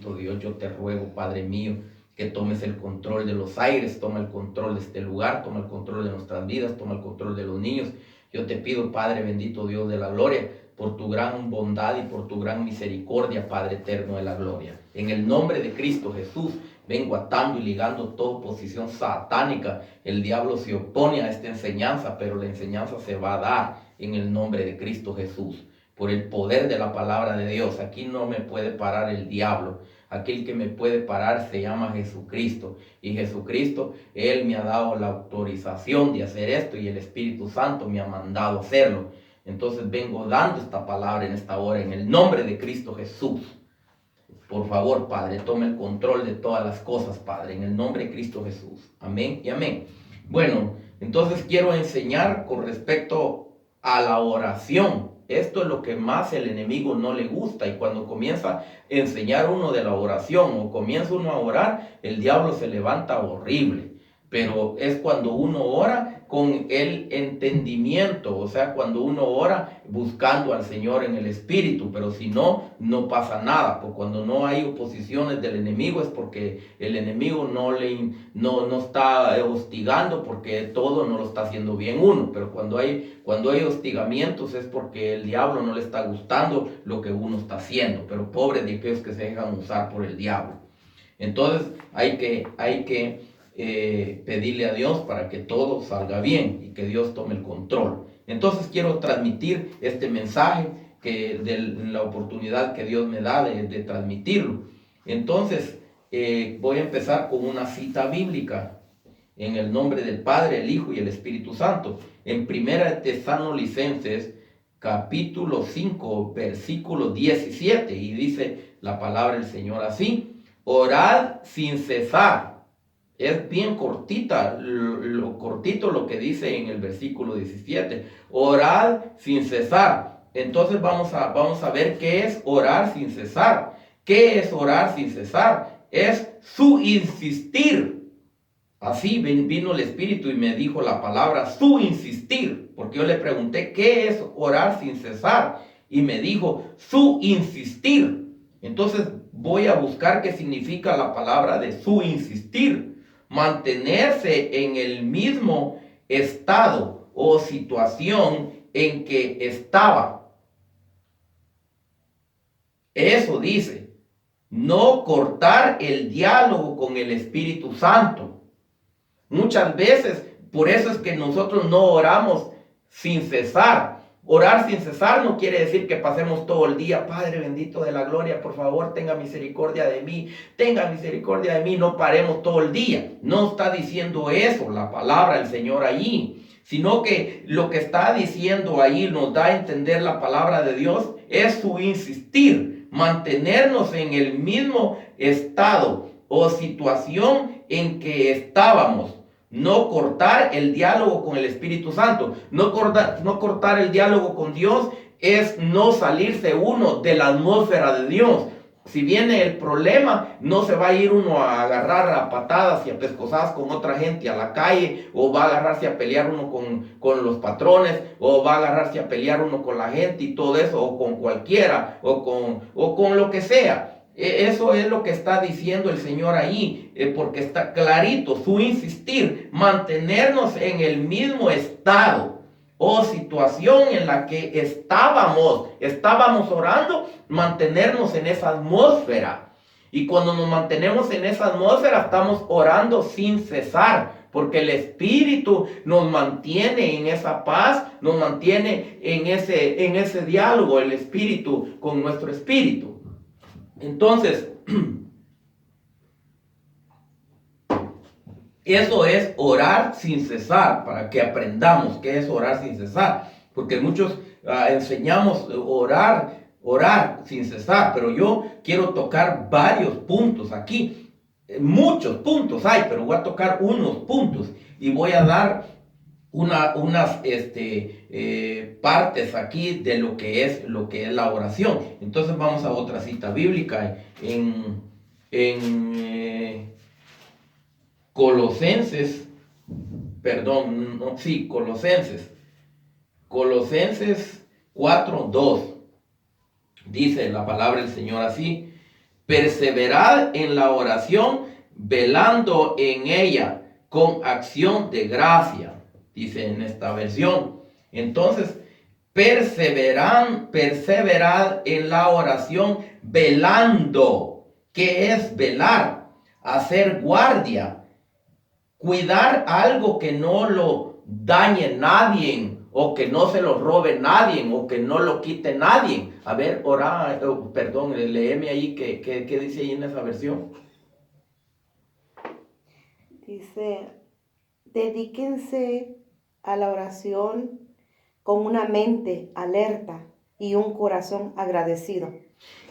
bendito Dios, yo te ruego, Padre mío, que tomes el control de los aires, toma el control de este lugar, toma el control de nuestras vidas, toma el control de los niños. Yo te pido, Padre bendito Dios de la gloria, por tu gran bondad y por tu gran misericordia, Padre eterno de la gloria. En el nombre de Cristo Jesús, vengo atando y ligando toda oposición satánica. El diablo se opone a esta enseñanza, pero la enseñanza se va a dar en el nombre de Cristo Jesús. Por el poder de la palabra de Dios, aquí no me puede parar el diablo. Aquel que me puede parar se llama Jesucristo. Y Jesucristo, Él me ha dado la autorización de hacer esto y el Espíritu Santo me ha mandado hacerlo. Entonces vengo dando esta palabra en esta hora en el nombre de Cristo Jesús. Por favor, Padre, tome el control de todas las cosas, Padre, en el nombre de Cristo Jesús. Amén y amén. Bueno, entonces quiero enseñar con respecto a la oración. Esto es lo que más el enemigo no le gusta, y cuando comienza a enseñar uno de la oración o comienza uno a orar, el diablo se levanta horrible. Pero es cuando uno ora con el entendimiento, o sea, cuando uno ora buscando al Señor en el Espíritu, pero si no, no pasa nada, porque cuando no hay oposiciones del enemigo es porque el enemigo no está hostigando, porque todo no lo está haciendo bien uno, pero cuando hay hostigamientos es porque el diablo no le está gustando lo que uno está haciendo, pero pobres de aquellos que se dejan usar por el diablo. Entonces hay que pedirle a Dios para que todo salga bien y que Dios tome el control. Entonces quiero transmitir este mensaje de la oportunidad que Dios me da de transmitirlo. Entonces voy a empezar con una cita bíblica en el nombre del Padre, el Hijo y el Espíritu Santo. En 1 Tesalonicenses capítulo 5 versículo 17, y dice la palabra del Señor así: orad sin cesar. Es bien cortita, cortito lo que dice en el versículo 17. Orad sin cesar. Entonces vamos a ver qué es orar sin cesar. ¿Qué es orar sin cesar? Es su insistir. Así vino el Espíritu y me dijo la palabra su insistir. Porque yo le pregunté, ¿qué es orar sin cesar? Y me dijo su insistir. Entonces voy a buscar qué significa la palabra de su insistir. Mantenerse en el mismo estado o situación en que estaba. Eso dice, no cortar el diálogo con el Espíritu Santo. Muchas veces, por eso es que nosotros no oramos sin cesar. Orar sin cesar no quiere decir que pasemos todo el día, Padre bendito de la gloria, por favor, tenga misericordia de mí, no paremos todo el día. No está diciendo eso la palabra del Señor allí, sino que lo que está diciendo ahí nos da a entender la palabra de Dios es su insistir, mantenernos en el mismo estado o situación en que estábamos. No cortar el diálogo con el Espíritu Santo. No cortar el diálogo con Dios es no salirse uno de la atmósfera de Dios. Si viene el problema, no se va a ir uno a agarrar a patadas y a pescozadas con otra gente a la calle, o va a agarrarse a pelear uno con los patrones, o va a agarrarse a pelear uno con la gente y todo eso, o con cualquiera, o con lo que sea. Eso es lo que está diciendo el Señor ahí, porque está clarito su insistir, mantenernos en el mismo estado o situación en la que estábamos orando, mantenernos en esa atmósfera. Y cuando nos mantenemos en esa atmósfera, estamos orando sin cesar, porque el Espíritu nos mantiene en esa paz, nos mantiene en ese diálogo, el Espíritu con nuestro espíritu. Entonces, eso es orar sin cesar, para que aprendamos qué es orar sin cesar, porque muchos enseñamos orar sin cesar, pero yo quiero tocar varios puntos aquí. Muchos puntos hay, pero voy a tocar unos puntos y voy a dar unas partes aquí de lo que es la oración. Entonces vamos a otra cita bíblica en Colosenses 4:2. Dice la palabra del Señor así: Perseverad en la oración, velando en ella con acción de gracia, dice en esta versión. Entonces, perseverad en la oración, velando. ¿Qué es velar? Hacer guardia, cuidar algo que no lo dañe nadie, o que no se lo robe nadie, o que no lo quite nadie. A ver, léeme ahí, ¿qué dice ahí en esa versión? Dice, dedíquense a la oración con una mente alerta y un corazón agradecido.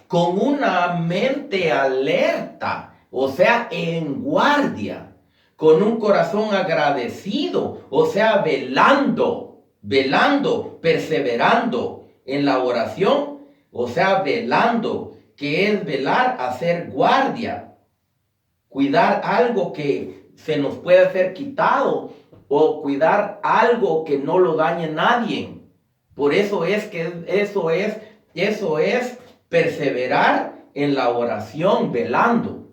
Con una mente alerta, o sea, en guardia, con un corazón agradecido, o sea, velando, perseverando en la oración, o sea, velando, que es velar, hacer guardia, cuidar algo que se nos puede ser quitado, o cuidar algo que no lo dañe nadie. Por eso es que eso es perseverar en la oración, velando.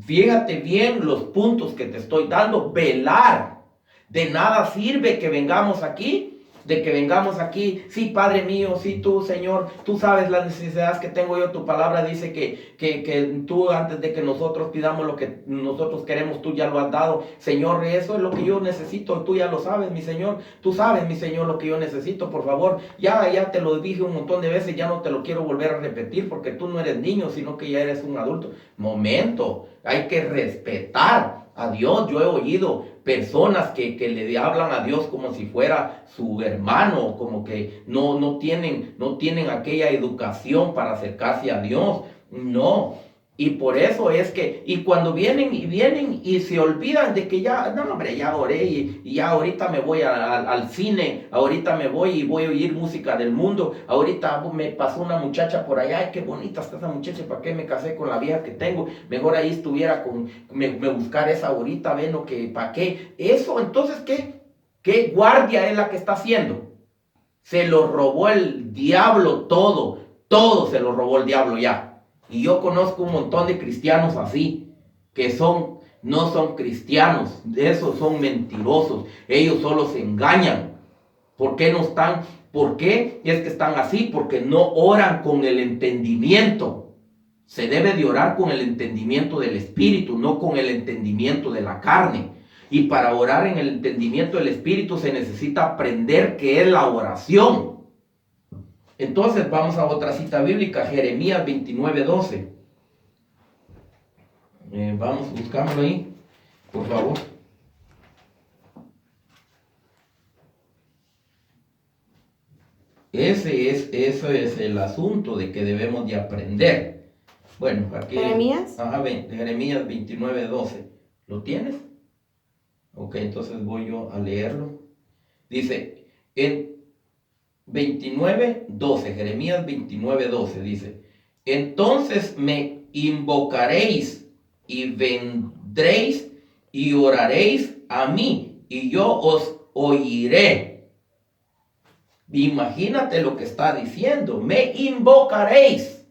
Fíjate bien los puntos que te estoy dando. Velar. De nada sirve que vengamos aquí, sí, Padre mío, sí, tú, Señor, tú sabes las necesidades que tengo yo. Tu palabra dice que tú, antes de que nosotros pidamos lo que nosotros queremos, tú ya lo has dado. Señor, eso es lo que yo necesito, tú ya lo sabes, mi Señor. Tú sabes, mi Señor, lo que yo necesito, por favor. Ya te lo dije un montón de veces, ya no te lo quiero volver a repetir, porque tú no eres niño, sino que ya eres un adulto. Momento, hay que respetar a Dios. Yo he oído personas que le hablan a Dios como si fuera su hermano, como que no tienen aquella educación para acercarse a Dios. No. Y por eso es que, y cuando vienen y se olvidan de que ya, no hombre, ya oré y ya ahorita me voy al cine, ahorita me voy y voy a oír música del mundo, ahorita me pasó una muchacha por allá, ay, qué bonita está esa muchacha, ¿para qué me casé con la vieja que tengo? Mejor ahí estuviera me buscar esa ahorita, ven lo que, ¿para qué? Eso, entonces, ¿qué guardia es la que está haciendo? Se lo robó el diablo todo se lo robó el diablo ya. Y yo conozco un montón de cristianos así, que no son cristianos, esos son mentirosos, ellos solo se engañan. ¿Por qué no están? ¿Por qué es que están así? Porque no oran con el entendimiento. Se debe de orar con el entendimiento del Espíritu, no con el entendimiento de la carne. Y para orar en el entendimiento del Espíritu se necesita aprender qué es la oración. Entonces vamos a otra cita bíblica, Jeremías 29:12. Vamos buscándolo ahí, por favor. Eso es el asunto de que debemos de aprender. Bueno, aquí. Jeremías. Jeremías 29:12. ¿Lo tienes? Ok, entonces voy yo a leerlo. Dice, en 29:12, Jeremías 29:12 dice, entonces me invocaréis y vendréis y oraréis a mí y yo os oiré. Imagínate lo que está diciendo, me invocaréis.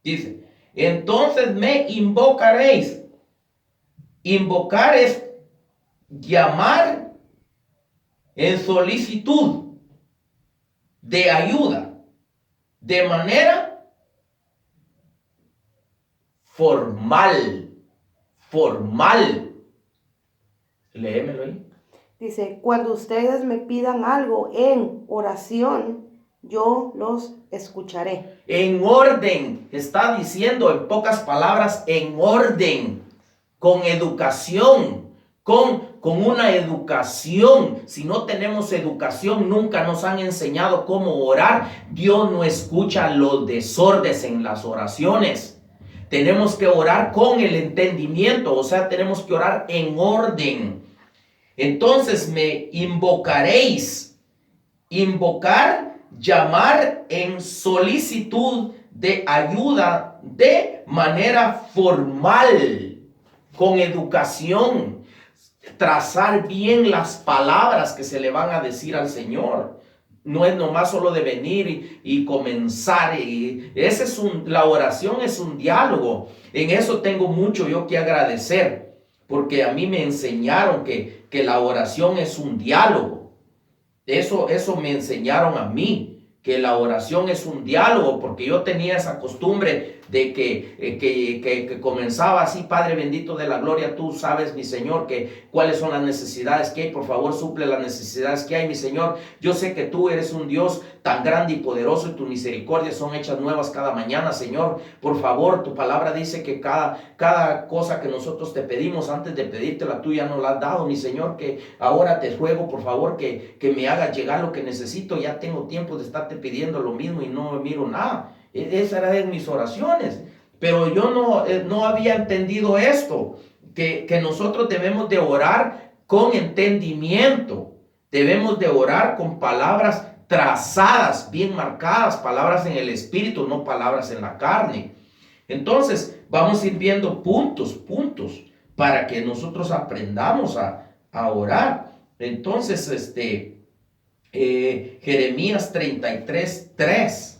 Dice, entonces me invocaréis. Invocar es llamar en solicitud de ayuda, de manera formal. Léemelo ahí. Dice, cuando ustedes me pidan algo en oración, yo los escucharé. En orden, está diciendo en pocas palabras, en orden, con educación, con una educación. Si no tenemos educación, nunca nos han enseñado cómo orar. Dios no escucha los desórdenes en las oraciones. Tenemos que orar con el entendimiento, o sea, tenemos que orar en orden. Entonces me invocaréis. Invocar, llamar en solicitud de ayuda de manera formal, con educación, trazar bien las palabras que se le van a decir al Señor. no es nomás solo de venir y comenzar. La oración es un diálogo. En eso tengo mucho yo que agradecer, porque a mí me enseñaron que la oración es un diálogo. Eso me enseñaron a mí, que la oración es un diálogo, porque yo tenía esa costumbre de que comenzaba así: Padre bendito de la gloria, tú sabes, mi Señor, que cuáles son las necesidades que hay, por favor suple las necesidades que hay, mi Señor. Yo sé que tú eres un Dios tan grande y poderoso, y tus misericordias son hechas nuevas cada mañana, Señor. Por favor, tu palabra dice que cada cosa que nosotros te pedimos, antes de pedírtela, tú ya nos la has dado, mi Señor, que ahora te ruego, por favor, que me hagas llegar lo que necesito. Ya tengo tiempo de estarte pidiendo lo mismo y no miro nada. Esa era de mis oraciones, pero yo no había entendido esto, que nosotros debemos de orar con entendimiento, debemos de orar con palabras trazadas, bien marcadas, palabras en el espíritu, no palabras en la carne. Entonces vamos a ir viendo puntos, para que nosotros aprendamos a orar. Entonces, Jeremías 33:3.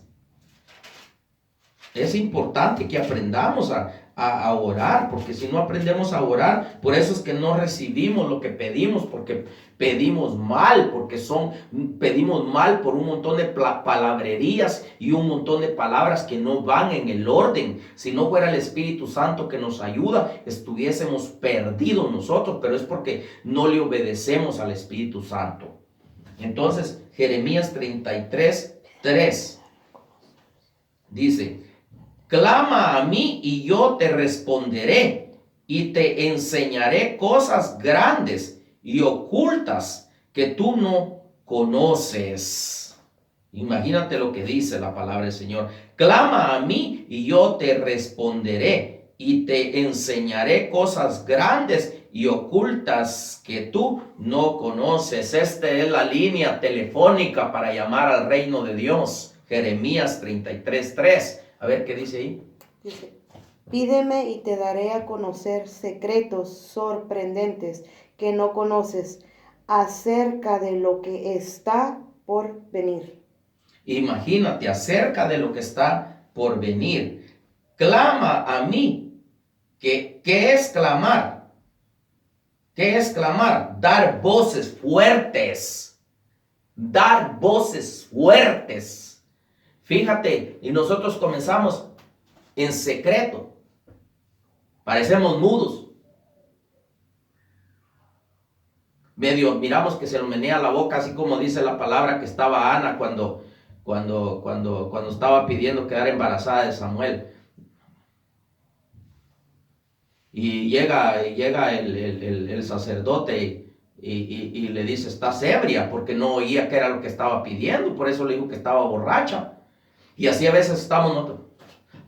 Es importante que aprendamos a orar, porque si no aprendemos a orar, por eso es que no recibimos lo que pedimos, porque pedimos mal, pedimos mal por un montón de palabrerías y un montón de palabras que no van en el orden. Si no fuera el Espíritu Santo que nos ayuda, estuviésemos perdidos nosotros, pero es porque no le obedecemos al Espíritu Santo. Entonces, Jeremías 33:3 dice: clama a mí y yo te responderé y te enseñaré cosas grandes y ocultas que tú no conoces. Imagínate lo que dice la palabra del Señor. Clama a mí y yo te responderé y te enseñaré cosas grandes y ocultas que tú no conoces. Esta es la línea telefónica para llamar al reino de Dios. Jeremías 33:3. A ver qué dice ahí. Dice: pídeme y te daré a conocer secretos sorprendentes que no conoces acerca de lo que está por venir. Imagínate, acerca de lo que está por venir. Clama a mí. ¿Qué es clamar? ¿Qué es clamar? Dar voces fuertes. Dar voces fuertes. Fíjate, y nosotros comenzamos en secreto. Parecemos mudos. Medio miramos que se nos menea la boca, así como dice la palabra que estaba Ana cuando estaba pidiendo quedar embarazada de Samuel. Y llega el sacerdote y le dice: estás ebria, porque no oía qué era lo que estaba pidiendo, por eso le dijo que estaba borracha. Y así a veces estamos nosotros.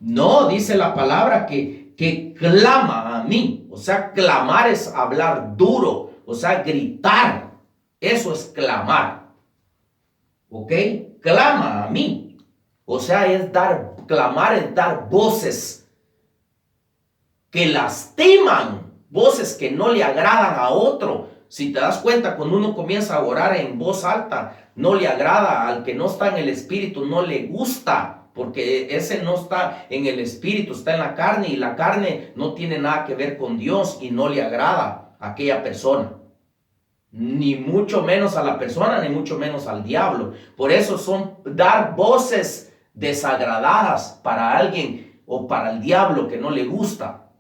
No, dice la palabra que clama a mí. O sea, clamar es hablar duro, o sea, gritar. Eso es clamar. ¿Ok? Clama a mí. O sea, clamar es dar voces que lastiman, voces que no le agradan a otro. Si te das cuenta, cuando uno comienza a orar en voz alta, no le agrada al que no está en el espíritu, no le gusta, porque ese no está en el espíritu, está en la carne, y la carne no tiene nada que ver con Dios y no le agrada a aquella persona. Ni mucho menos a la persona, ni mucho menos al diablo. Por eso son dar voces desagradadas para alguien o para el diablo que no le gusta.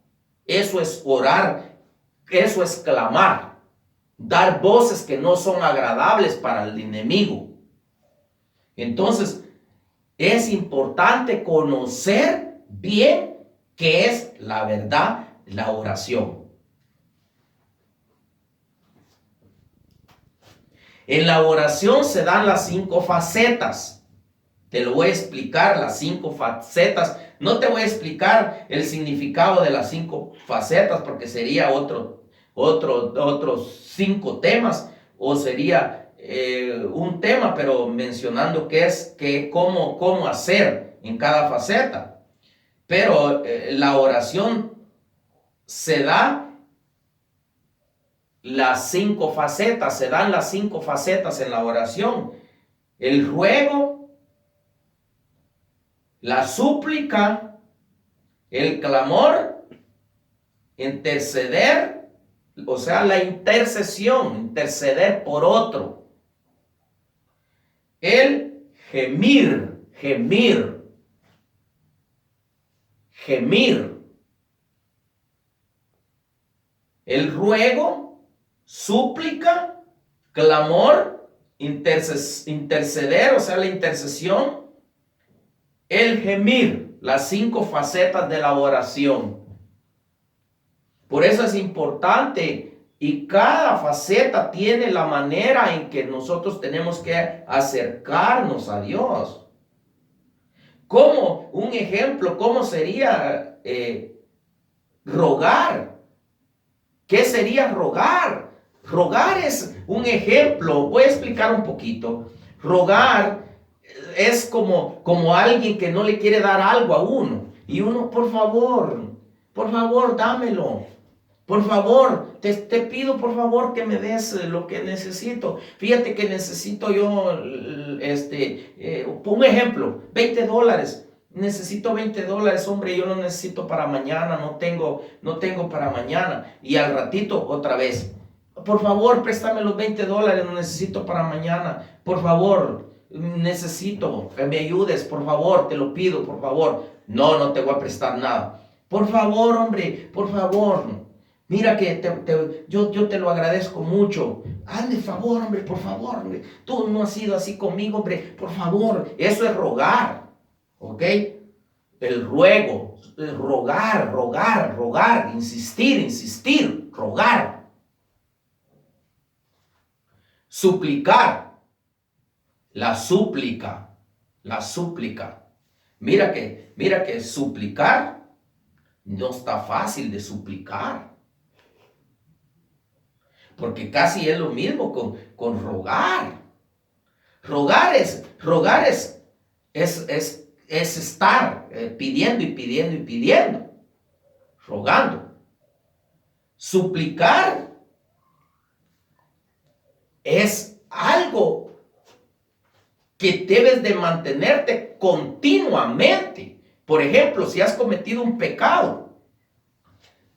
Eso es orar, eso es clamar, dar voces que no son agradables para el enemigo. Entonces, es importante conocer bien qué es la verdad, la oración. En la oración se dan las 5 facetas. Te lo voy a explicar, las 5 facetas. No te voy a explicar el significado de las 5 facetas, porque sería otros 5 temas, o sería un tema, pero mencionando cómo hacer en cada faceta. Pero la oración se da las 5 facetas, se dan las 5 facetas en la oración. el ruego, la súplica, el clamor, interceder, o sea, la intercesión, interceder por otro. El gemir, gemir, gemir. El ruego, súplica, clamor, interceder, o sea, la intercesión. El gemir, las 5 facetas de la oración. Por eso es importante y cada faceta tiene la manera en que nosotros tenemos que acercarnos a Dios. Como un ejemplo, ¿cómo sería rogar? ¿Qué sería rogar? Rogar es un ejemplo. Voy a explicar un poquito. Rogar es como alguien que no le quiere dar algo a uno. Y uno, por favor, dámelo. Por favor, te pido por favor que me des lo que necesito. Fíjate que necesito yo, un ejemplo, $20. Necesito $20, hombre, yo lo necesito para mañana, no tengo para mañana. Y al ratito otra vez, por favor, préstame los $20, lo necesito para mañana. Por favor, necesito que me ayudes, por favor, te lo pido, por favor. No te voy a prestar nada. Por favor, hombre, por favor. Mira que yo te lo agradezco mucho. Hazme favor, hombre, por favor. Hombre. Tú no has sido así conmigo, hombre, por favor. Eso es rogar. ¿Ok? El ruego, rogar, insistir, rogar. Suplicar, la súplica. Mira que suplicar no está fácil de suplicar. Porque casi es lo mismo con rogar. Rogar es estar pidiendo y pidiendo, rogando. Suplicar es algo que debes de mantenerte continuamente. Por ejemplo, si has cometido un pecado,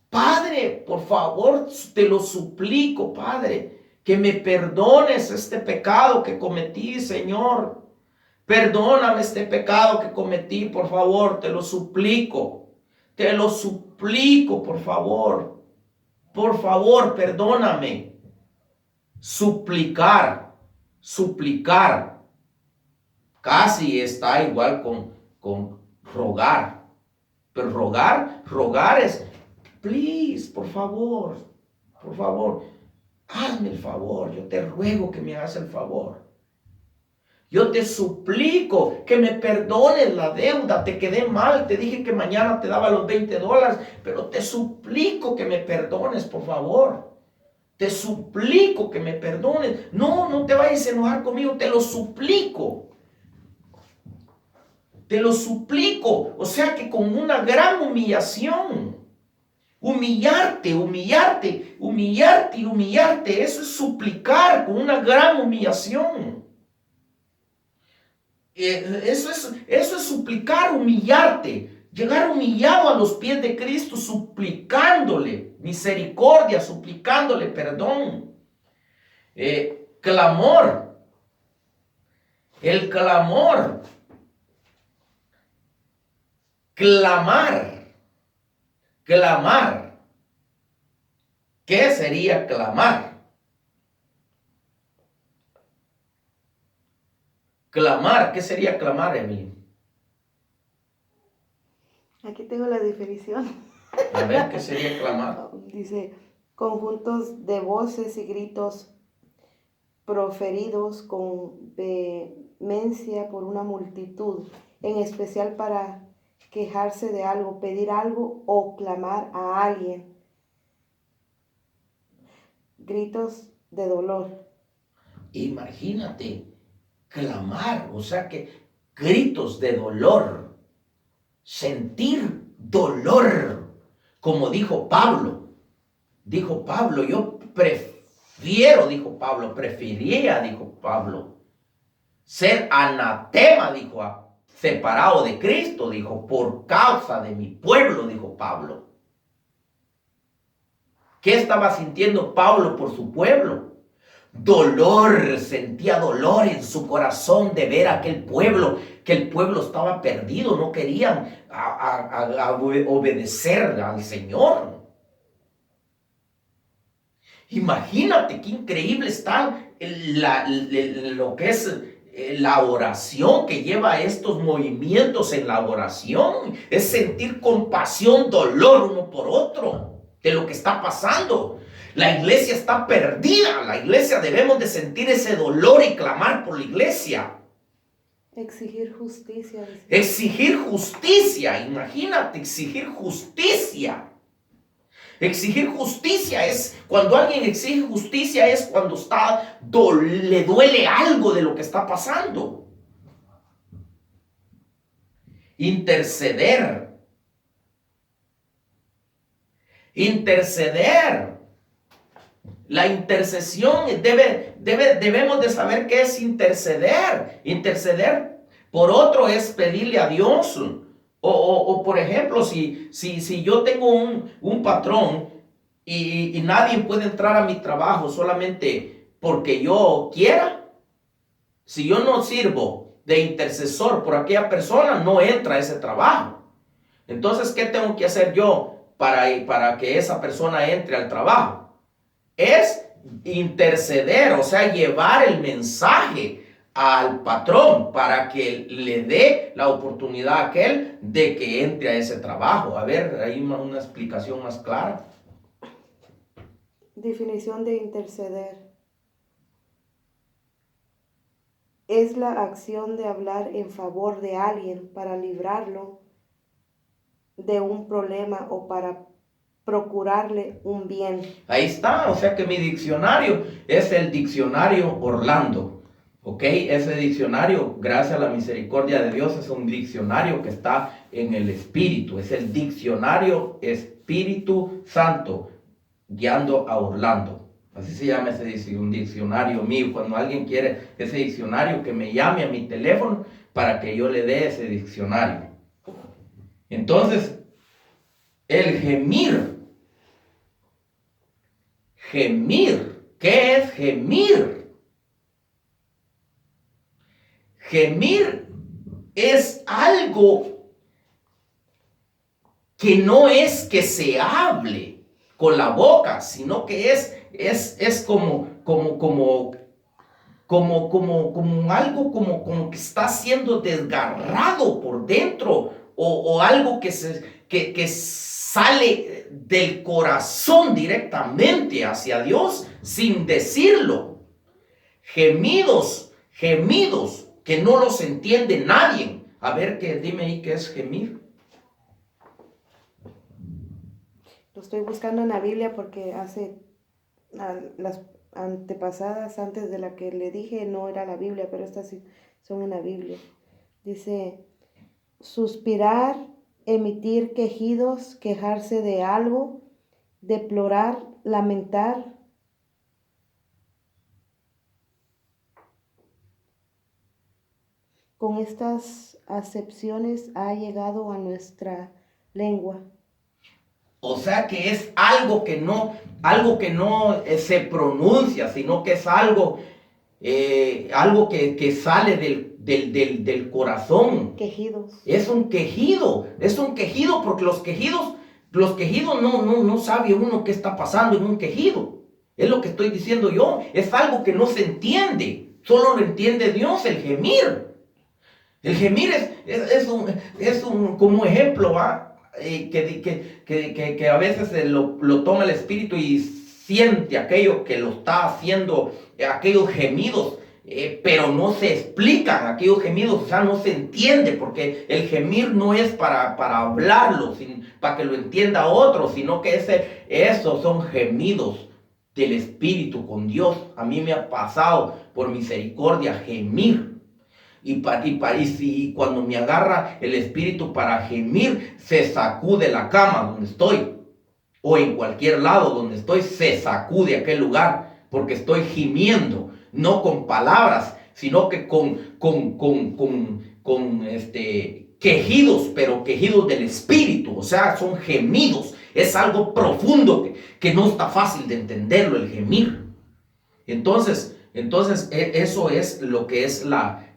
Padre, por favor, te lo suplico, Padre, que me perdones este pecado que cometí, Señor. Perdóname este pecado que cometí, por favor, te lo suplico. Te lo suplico, por favor. Por favor, perdóname. Suplicar. Casi está igual con rogar. Pero rogar es, please, por favor, hazme el favor, yo te ruego que me hagas el favor. Yo te suplico que me perdones la deuda, te quedé mal, te dije que mañana te daba los $20, pero te suplico que me perdones, por favor. Te suplico que me perdones. No te vayas a enojar conmigo, te lo suplico. Te lo suplico. O sea que con una gran humillación. Humillarte. Eso es suplicar con una gran humillación. Eso es suplicar, humillarte. Llegar humillado a los pies de Cristo, suplicándole misericordia, suplicándole perdón. Clamor. El clamor. Clamar. ¿Qué sería clamar? Clamar, ¿qué sería clamar, Emily? Aquí tengo la definición. A ver, ¿qué sería clamar? Dice, conjuntos de voces y gritos proferidos con vehemencia por una multitud, en especial para quejarse de algo, pedir algo o clamar a alguien. Gritos de dolor. Imagínate, clamar, o sea que gritos de dolor, sentir dolor, como dijo Pablo, preferiría, dijo Pablo, ser anatema, dijo, separado de Cristo, dijo, por causa de mi pueblo, dijo Pablo. ¿Qué estaba sintiendo Pablo por su pueblo? Dolor, sentía dolor en su corazón de ver a aquel pueblo, que el pueblo estaba perdido, no querían obedecer al Señor. Imagínate qué increíble está lo que es la oración que lleva a estos movimientos en la oración. Es sentir compasión, dolor uno por otro de lo que está pasando. La iglesia está perdida. La iglesia debemos de sentir ese dolor y clamar por la iglesia. Exigir justicia. Exigir justicia. Imagínate, exigir justicia. Exigir justicia es, cuando alguien exige justicia es cuando le duele algo de lo que está pasando. Interceder. La intercesión debemos de saber qué es interceder. Interceder por otro es pedirle a Dios. O por ejemplo, si yo tengo un patrón y nadie puede entrar a mi trabajo solamente porque yo quiera, si yo no sirvo de intercesor por aquella persona, no entra a ese trabajo. Entonces, ¿qué tengo que hacer yo para que esa persona entre al trabajo? Es interceder, o sea, llevar el mensaje al patrón para que le dé la oportunidad a aquel de que entre a ese trabajo. A ver, hay una explicación más clara. Definición de interceder. Es la acción de hablar en favor de alguien para librarlo de un problema o para procurarle un bien. Ahí está, o sea que mi diccionario es el diccionario Orlando. Ok, ese diccionario, gracias a la misericordia de Dios, es un diccionario que está en el Espíritu. Es el diccionario Espíritu Santo guiando a Orlando. Así se llama un diccionario mío. Cuando alguien quiere ese diccionario, que me llame a mi teléfono para que yo le dé ese diccionario. Entonces, el gemir. Gemir. ¿Qué es gemir? Gemir es algo que no es que se hable con la boca, sino que es como algo como que está siendo desgarrado por dentro o algo que sale del corazón directamente hacia Dios sin decirlo. Gemidos que no los entiende nadie. A ver, dime ahí qué es gemir. Lo estoy buscando en la Biblia porque hace las antepasadas, antes de la que le dije, no era la Biblia, pero estas sí son en la Biblia. Dice, suspirar, emitir quejidos, quejarse de algo, deplorar, lamentar. Con estas acepciones ha llegado a nuestra lengua. O sea que es algo que no se pronuncia, sino que es algo que sale del corazón. Quejidos. Es un quejido porque los quejidos no sabe uno qué está pasando en un quejido. Es lo que estoy diciendo yo. Es algo que no se entiende. Solo lo entiende Dios, el gemir. El gemir es un como ejemplo, ¿va? Que a veces lo toma el Espíritu y siente aquello que lo está haciendo, aquellos gemidos, pero no se explican aquellos gemidos, o sea, no se entiende, porque el gemir no es para hablarlo, para que lo entienda otro, sino que esos son gemidos del Espíritu con Dios. A mí me ha pasado por misericordia gemir. Y cuando me agarra el Espíritu para gemir, se sacude la cama donde estoy, o en cualquier lado donde estoy, se sacude aquel lugar, porque estoy gimiendo, no con palabras, sino que quejidos, pero quejidos del espíritu, o sea, son gemidos. Es algo profundo que no está fácil de entenderlo, el gemir. Entonces, eso es lo que es la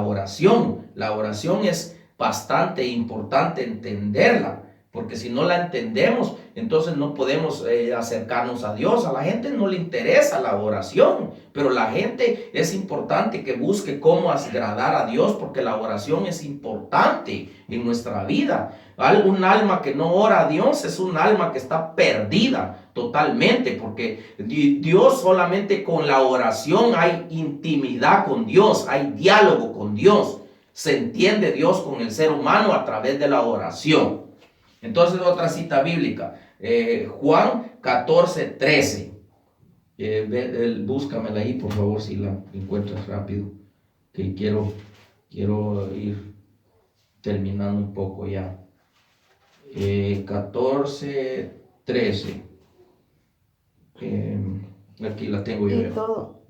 oración. La oración es bastante importante entenderla, porque si no la entendemos, entonces no podemos acercarnos a Dios. A la gente no le interesa la oración, pero la gente es importante que busque cómo agradar a Dios, porque la oración es importante en nuestra vida. Un alma que no ora a Dios es un alma que está perdida totalmente, porque Dios, solamente con la oración hay intimidad con Dios, hay diálogo con Dios. Se entiende Dios con el ser humano a través de la oración. Entonces, otra cita bíblica, Juan 14:13. Búscamela ahí, por favor, si la encuentras rápido, que quiero ir terminando un poco ya. 14:13. Aquí la tengo yo.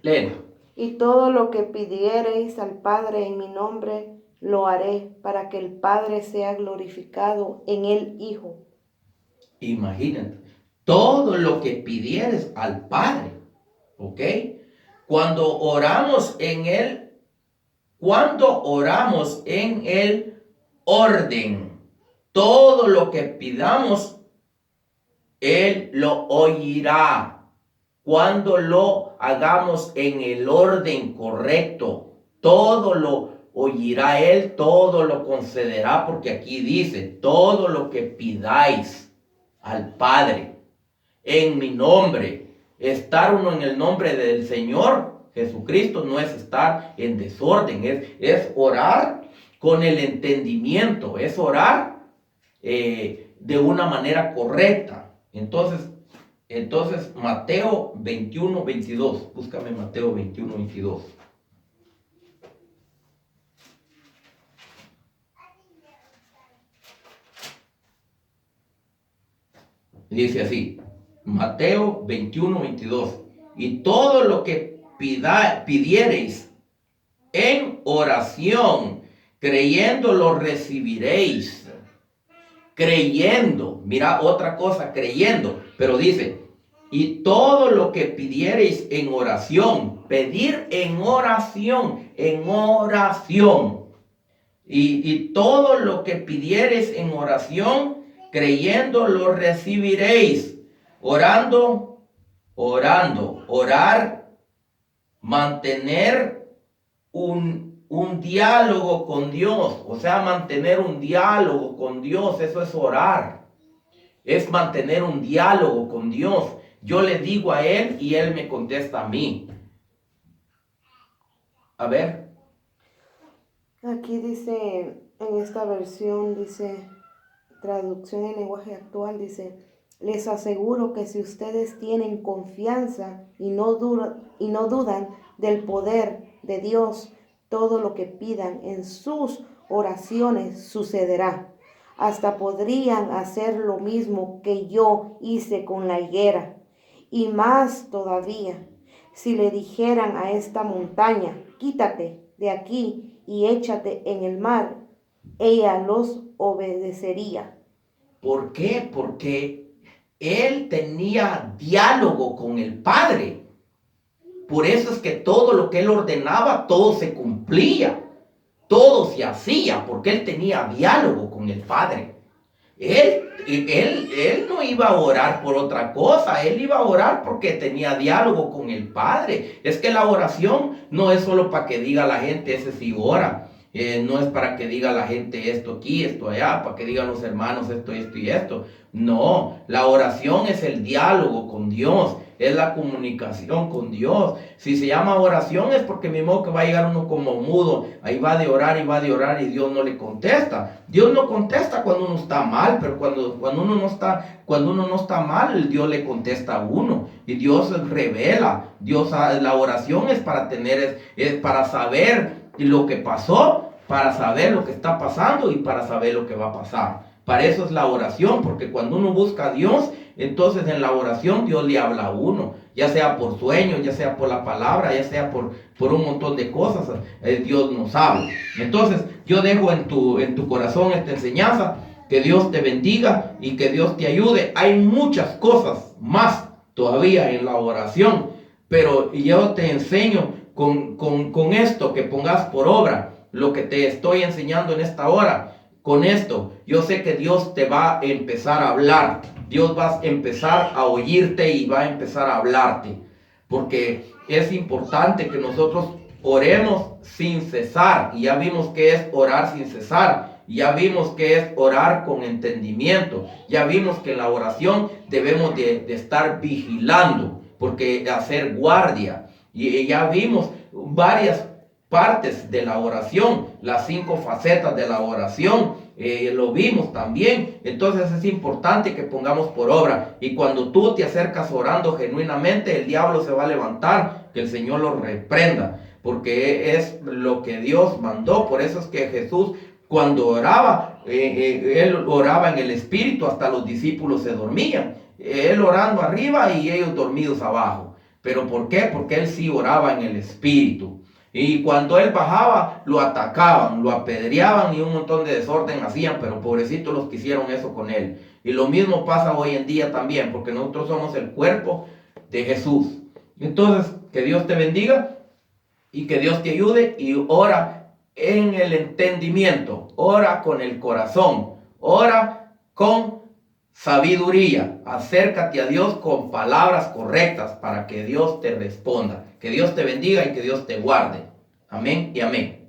Léela. Y todo lo que pidiereis al Padre en mi nombre, lo haré, para que el Padre sea glorificado en el Hijo. Imagínate, todo lo que pidieres al Padre, ¿ok? Cuando oramos en el orden, todo lo que pidamos, Él lo oirá. Cuando lo hagamos en el orden correcto, todo lo oirá Él, todo lo concederá, porque aquí dice, todo lo que pidáis al Padre en mi nombre. Estar uno en el nombre del Señor Jesucristo no es estar en desorden, es orar con el entendimiento, es orar de una manera correcta. Entonces, Mateo 21:22. Búscame Mateo 21:22. Dice así, Mateo 21:22. Y todo lo que pidiereis en oración, creyendo, lo recibiréis. Creyendo, mira otra cosa, creyendo, pero dice, y todo lo que pidiereis en oración, pedir en oración, y todo lo que pidiereis en oración, creyendo, lo recibiréis. Orar, mantener un diálogo con Dios, o sea, mantener un diálogo con Dios, eso es orar, es mantener un diálogo con Dios. Yo le digo a Él y Él me contesta a mí. A ver. Aquí dice, en esta versión, dice, traducción en lenguaje actual, dice, les aseguro que si ustedes tienen confianza y no dudan del poder de Dios, todo lo que pidan en sus oraciones sucederá. Hasta podrían hacer lo mismo que yo hice con la higuera. Y más todavía, si le dijeran a esta montaña, quítate de aquí y échate en el mar, ella los obedecería. ¿Por qué? Porque él tenía diálogo con el Padre. Por eso es que todo lo que él ordenaba, todo se cumplía, todo se hacía, porque él tenía diálogo con el Padre. Él no iba a orar por otra cosa, él iba a orar porque tenía diálogo con el Padre. Es que la oración no es solo para que diga la gente, ese sí ora. No es para que diga la gente esto aquí, esto allá, para que digan los hermanos esto y esto. No, la oración es el diálogo con Dios, es la comunicación con Dios. Si se llama oración es porque mi modo que va a llegar uno como mudo, ahí va de orar y Dios no le contesta. Dios no contesta cuando uno está mal, pero cuando uno no está mal, Dios le contesta a uno y Dios revela. La oración es para saber lo que pasó, para saber lo que está pasando y para saber lo que va a pasar. Para eso es la oración, porque cuando uno busca a Dios, Entonces en la oración Dios le habla a uno, ya sea por sueños, ya sea por la palabra, ya sea por un montón de cosas, Dios nos habla. Entonces yo dejo en tu corazón esta enseñanza, que Dios te bendiga y que Dios te ayude. Hay muchas cosas más todavía en la oración, pero yo te enseño con esto, que pongas por obra lo que te estoy enseñando en esta hora. Con esto, yo sé que Dios te va a empezar a hablar. Dios va a empezar a oírte y va a empezar a hablarte. Porque es importante que nosotros oremos sin cesar. Y ya vimos que es orar sin cesar. Ya vimos que es orar con entendimiento. Ya vimos que en la oración debemos de estar vigilando, porque hacer guardia. Y ya vimos varias partes de la oración, las 5 facetas de la oración, lo vimos también. Entonces es importante que pongamos por obra, y cuando tú te acercas orando genuinamente, el diablo se va a levantar, que el Señor lo reprenda, porque es lo que Dios mandó. Por eso es que Jesús, cuando oraba, él oraba en el Espíritu, hasta los discípulos se dormían, él orando arriba y ellos dormidos abajo. ¿Pero por qué? Porque él sí oraba en el Espíritu. Y cuando él bajaba, lo atacaban, lo apedreaban y un montón de desorden hacían, pero pobrecitos los que hicieron eso con él. Y lo mismo pasa hoy en día también, porque nosotros somos el cuerpo de Jesús. Entonces, que Dios te bendiga y que Dios te ayude, y ora en el entendimiento, ora con el corazón, ora con sabiduría. Acércate a Dios con palabras correctas para que Dios te responda. Que Dios te bendiga y que Dios te guarde. Amén y amén.